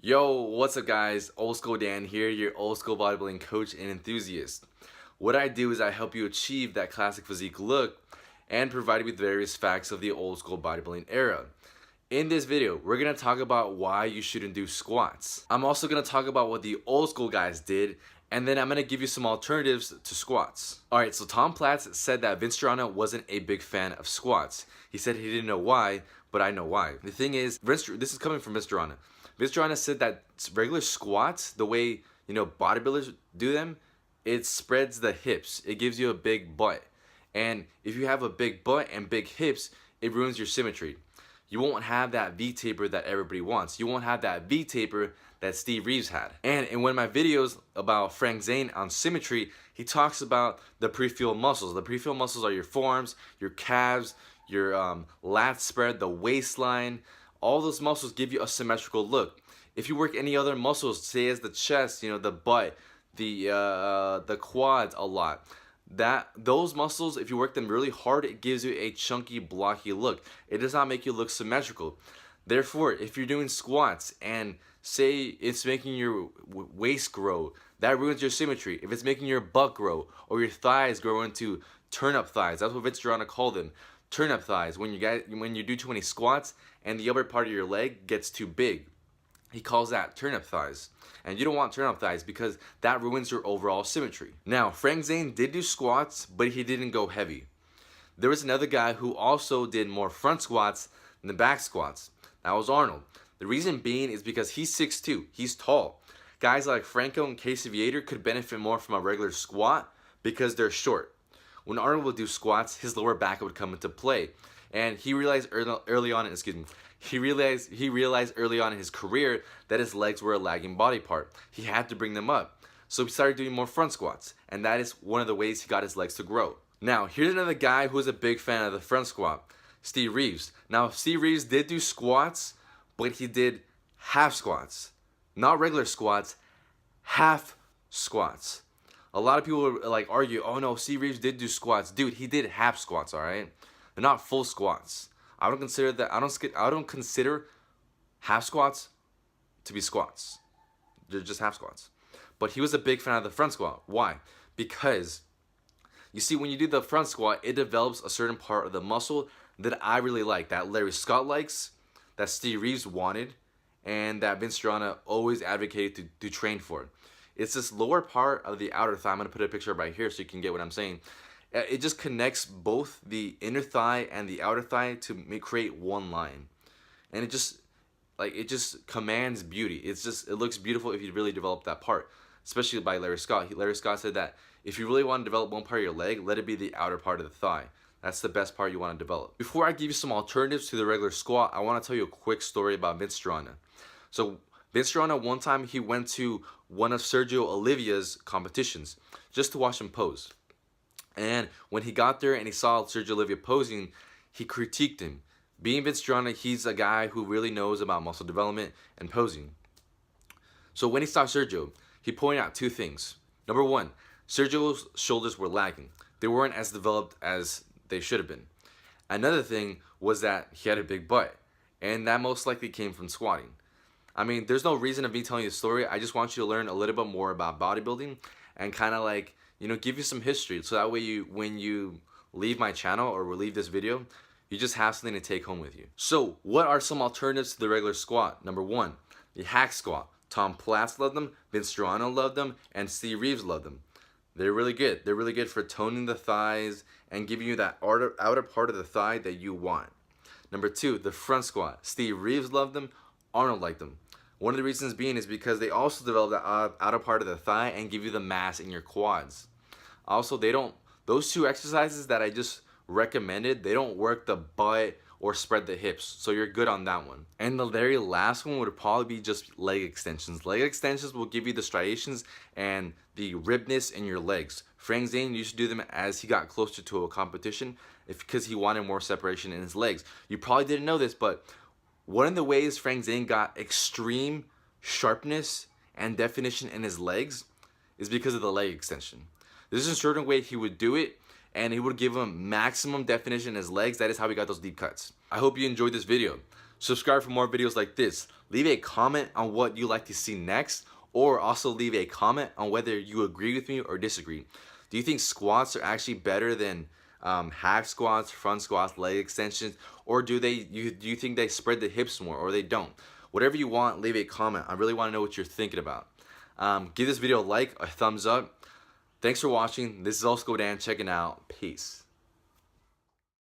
Yo, what's up guys? Old School Dan here, your old school bodybuilding coach and enthusiast. What I do is I help you achieve that classic physique look and provide you with various facts of the old school bodybuilding era. In this video, we're going to talk about why you shouldn't do squats. I'm also going to talk about what the old school guys did, and then I'm going to give you some alternatives to squats. Alright, so Tom Platz said that Vince Gironda wasn't a big fan of squats. He said he didn't know why, but I know why. The thing is, this is coming from Vince Gironda. Vince Gironda said that regular squats, the way bodybuilders do them, it spreads the hips. It gives you a big butt. And if you have a big butt and big hips, it ruins your symmetry. You won't have that V-taper that everybody wants. You won't have that V-taper that Steve Reeves had. And in one of my videos about Frank Zane on symmetry, he talks about the pre-filled muscles. The pre-filled muscles are your forearms, your calves, your lat spread, the waistline. All those muscles give you a symmetrical look. If you work any other muscles, say as the chest, the butt, the quads a lot, those muscles, if you work them really hard, it gives you a chunky, blocky look. It does not make you look symmetrical. Therefore, if you're doing squats and say it's making your waist grow, that ruins your symmetry. If it's making your butt grow or your thighs grow into turn-up thighs, that's what Vince Gironda called them. Turn-up thighs, when you do too many squats and the upper part of your leg gets too big. He calls that turn-up thighs. And you don't want turn-up thighs because that ruins your overall symmetry. Now, Frank Zane did do squats, but he didn't go heavy. There was another guy who also did more front squats than back squats. That was Arnold. The reason being is because he's 6'2". He's tall. Guys like Franco and Casey Viator could benefit more from a regular squat because they're short. When Arnold would do squats, his lower back would come into play. And he realized early on in his career that his legs were a lagging body part. He had to bring them up. So he started doing more front squats, and that is one of the ways he got his legs to grow. Now, here's another guy who is a big fan of the front squat, Steve Reeves. Now, Steve Reeves did do squats, but he did half squats. Not regular squats, half squats. A lot of people would argue, oh no, Steve Reeves did do squats. Dude, he did half squats, alright? They're not full squats. I don't consider half squats to be squats. They're just half squats. But he was a big fan of the front squat. Why? Because you see, when you do the front squat, it develops a certain part of the muscle that I really like, that Larry Scott likes, that Steve Reeves wanted, and that Vince Gironda always advocated to train for. It's this lower part of the outer thigh. I'm going to put a picture right here so you can get what I'm saying. It just connects both the inner thigh and the outer thigh to create one line. And it just commands beauty. It looks beautiful if you really develop that part, especially by Larry Scott. Larry Scott said that if you really want to develop one part of your leg, let it be the outer part of the thigh. That's the best part you want to develop. Before I give you some alternatives to the regular squat, I want to tell you a quick story about Vince Gironda. So Vince Gironda, one time he went to one of Sergio Olivia's competitions just to watch him pose. And when he got there and he saw Sergio Olivia posing, he critiqued him. Being Vince Gironda, he's a guy who really knows about muscle development and posing. So when he saw Sergio, he pointed out two things. Number one, Sergio's shoulders were lagging. They weren't as developed as they should have been. Another thing was that he had a big butt, and that most likely came from squatting. I mean, there's no reason of me telling you the story. I just want you to learn a little bit more about bodybuilding and kind of give you some history. So that way when you leave my channel or leave this video, you just have something to take home with you. So what are some alternatives to the regular squat? Number one, the hack squat. Tom Platz loved them, Vince Gironda loved them, and Steve Reeves loved them. They're really good. They're really good for toning the thighs and giving you that outer part of the thigh that you want. Number two, the front squat. Steve Reeves loved them, Arnold liked them. One of the reasons being is because they also develop the outer part of the thigh and give you the mass in your quads. Also, those two exercises that I just recommended, they don't work the butt or spread the hips, so you're good on that one. And the very last one would probably be just leg extensions. Leg extensions will give you the striations and the ribness in your legs. Frank Zane used to do them as he got closer to a competition because he wanted more separation in his legs. You probably didn't know this, but one of the ways Frank Zane got extreme sharpness and definition in his legs is because of the leg extension. There's a certain way he would do it, and he would give him maximum definition in his legs. That is how he got those deep cuts. I hope you enjoyed this video. Subscribe for more videos like this. Leave a comment on what you'd like to see next, or also leave a comment on whether you agree with me or disagree. Do you think squats are actually better than hack squats, front squats, leg extensions, or do you think they spread the hips more, or they don't? Whatever you want, leave a comment. I really want to know what you're thinking about. Give this video a like, a thumbs up. Thanks for watching. This is Osco Dan checking out. Peace.